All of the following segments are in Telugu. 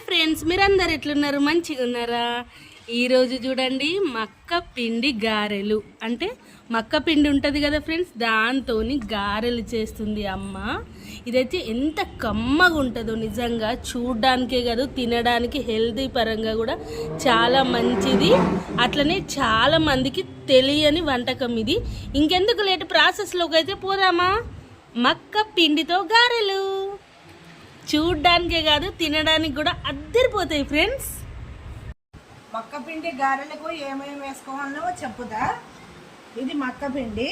హాయ్ ఫ్రెండ్స్, మీరందరు ఎట్లున్నారు? మంచిగా ఉన్నారా? ఈరోజు చూడండి మక్క పిండి గారెలు. అంటే మక్క పిండి ఉంటుంది కదా ఫ్రెండ్స్, దాంతో గారెలు చేస్తుంది అమ్మ. ఇదైతే ఎంత కమ్మగా ఉంటుందో నిజంగా, చూడ్డానికే కాదు తినడానికి హెల్తీ పరంగా కూడా చాలా మంచిది. అట్లనే చాలా మందికి తెలియని వంటకం ఇది. ఇంకెందుకు లేట్, ప్రాసెస్లోకి అయితే పోదామా? మక్క పిండితో గారెలు చూడ్డానికే కాదు తినడానికి కూడా అద్దరిపోతాయి ఫ్రెండ్స్. మక్క పిండి గారెలకు ఏమేమి వేసుకోవాలో చెప్పుదా. ఇది మక్క పిండి,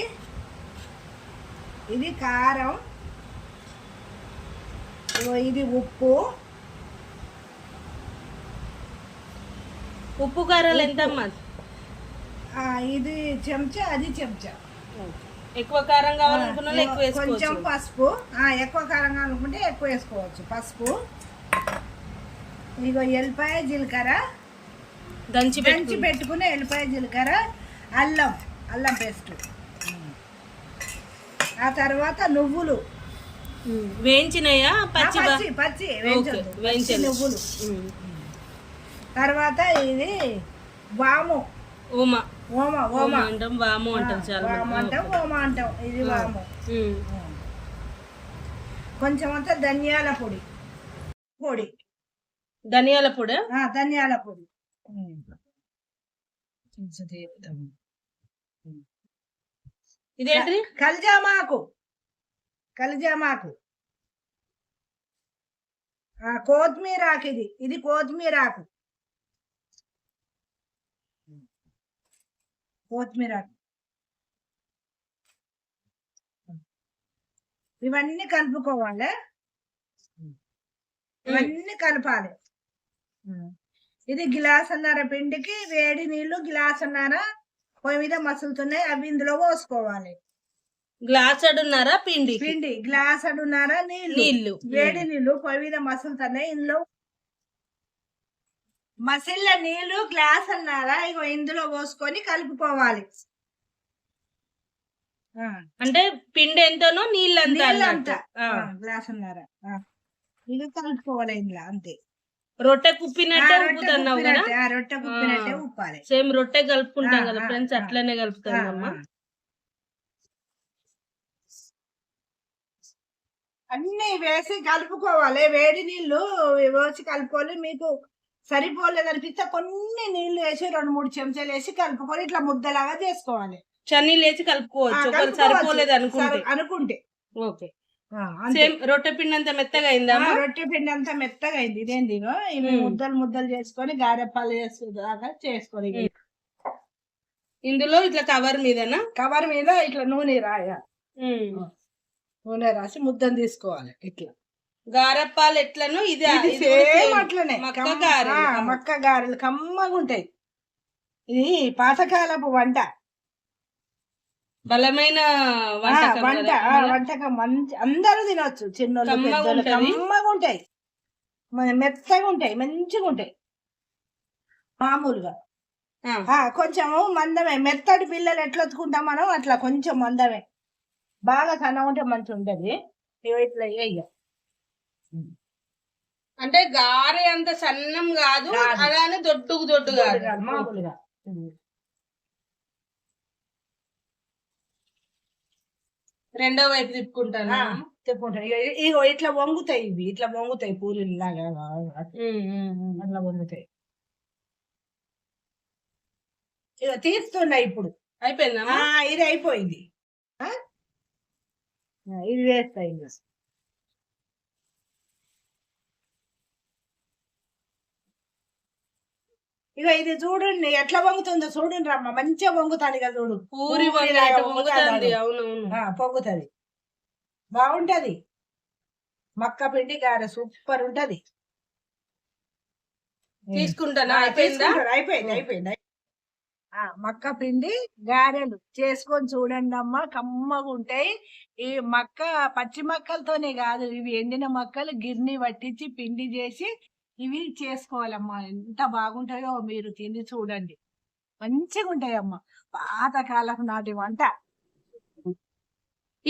ఇది కారం, ఇది ఉప్పు. ఉప్పు కారాలు ఎంతమ్మా? ఇది చెంచా, అది చెంచా. ఎక్కువ కారం కావాలనుకున్న ఎక్కువ వేసుకోవచ్చు. కొంచెం పసుపు, ఎక్కువ కారం కావాలనుకుంటే ఎక్కువ వేసుకోవచ్చు. పసుపు, ఇగో ఎల్లిపాయ జీలకర్ర, దంచి పెట్టుకునే ఎల్లిపాయ జీలకర్ర, అల్లం పేస్ట్. ఆ తర్వాత నువ్వులు వేయించినయా? పచ్చి వేయించు నువ్వులు. తర్వాత ఇది వాము, ఓమా అంటాం, వాము అంటాం, ఓమా అంటాం. ఇది వాము. కొంచెం అంతా ధనియాల పొడి, ధనియాల పొడి. ఇదేంటిది? కలిజామాకు, కొత్తిమీరాకు. ఇది కొత్తిమీరాకు. ఇవన్నీ కలుపుకోవాలి, ఇవన్నీ కలపాలి. ఇది గ్లాసున్నర పిండికి వేడి నీళ్లు గ్లాసున్నర పొయ్యి మీద మసులుతున్నాయి, అవి ఇందులో పోసుకోవాలి. గ్లాసున్నర పిండి గ్లాసున్నర నీళ్లు, వేడి నీళ్లు పొయ్యి మీద మసులుతున్నాయి. ఇందులో మసిల్ల నీళ్లు గ్లాసున్నర ఇగో ఇందులో పోసుకొని కలుపుకోవాలి. అంటే పిండి ఎంతనో నీళ్ళంతా గ్లాసున్నర ఇది కలుపుకోవాలి ఇందులో. అంతే, రొట్టె కుప్పినట్టే ఉప్పుతున్నావు కదా? రొట్టె కుప్పినట్టే ఉప్పాలి. సేమ్ రొట్టె కలుపుకుంటాం కదా ఫ్రెండ్స్, అట్లనే కలుపుతామమ్మా. అన్ని వేసి కలుపుకోవాలి. వేడి నీళ్లు వేసి కలుపుకోవాలి. మీకు సరిపోలేదు అనిపిస్తే కొన్ని నీళ్లు వేసి 2-3 చెంచాలు వేసి కలుపుకొని ఇట్లా ముద్దలాగా చేసుకోవాలి. చన్నీళ్ళు వేసి కలుపుకోవచ్చు సరిపోలేదు అనుకుంటే. ఓకే, రొట్టె పిండి అంతా మెత్తగా అయిందా? రొట్టె పిండి అంతా మెత్తగా అయింది. ఇదేంది ఇవి ముద్దలు చేసుకొని గారెప్పాలు చేసుకునేదాకా చేసుకొని ఇందులో ఇట్లా కవర్ మీద ఇట్లా నూనె రాసి ముద్దను తీసుకోవాలి. ఇట్లా గారెప్పాలు ఎట్లనో ఇది అట్లనే మక్క గారెలు కమ్మగా ఉంటాయి. ఇది పాతకాలపు వంట, బలమైన వంటకం. మంచి అందరూ తినొచ్చు, చిన్నోళ్ళు పెద్దోళ్ళు. కమ్మగా ఉంటాయి, మెత్తగా ఉంటాయి, మంచిగా ఉంటాయి. మామూలుగా కొంచెము మందమే. మెత్తటి పిల్లలు ఎట్లా వచ్చుకుంటాం మనం, అట్లా కొంచెం మందమే. బాగా సన్న ఉంటే మంచి ఉంటది. ఇట్లా అంటే గారె అంత సన్నం కాదు, అలానే దొడ్డు కాదు, మామూలుగా. రెండో వైపు తిప్పుకుంటాను. ఇగో ఇట్లా వంగుతాయి, ఇట్లా వంగుతాయి పూరీలు లాగా, అట్లా వంగుతాయి. ఇక తీస్తున్నాయి ఇప్పుడు. అయిపోయిందా? ఇది అయిపోయింది. ఇది వేస్తాయి. ఇక ఇది చూడండి ఎట్లా వంగుతుందో చూడండి రమ్మ, మంచిగా వంగుతాది కదా చూడు. పూరి పొంగుతుంది, బాగుంటది. మక్క పిండి గారె సూపర్ ఉంటది. తీసుకుంటానా? అయిపోయింది. మక్క పిండి గారెలు చేసుకొని చూడండి అమ్మ, కమ్మగా ఉంటాయి. ఈ పచ్చి మక్కలతోనే కాదు, ఇవి ఎండిన మక్కలు గిర్ని పట్టించి పిండి చేసి ఇవి చేసుకోవాలమ్మా. ఎంత బాగుంటాయో మీరు తిని చూడండి, మంచిగా ఉంటాయమ్మా. పాతకాలపు నాటి వంట.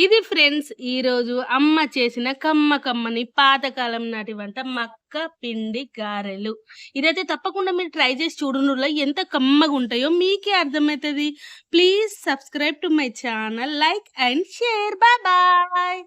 ఇది ఫ్రెండ్స్ ఈరోజు అమ్మ చేసిన కమ్మ కమ్మని పాతకాలం నాటి వంట మక్క పిండి గారెలు. ఇదైతే తప్పకుండా మీరు ట్రై చేసి చూడండి. ఎంత కమ్మగా ఉంటాయో మీకే అర్థమవుతుంది. Please subscribe to my channel, like and share. Bye bye.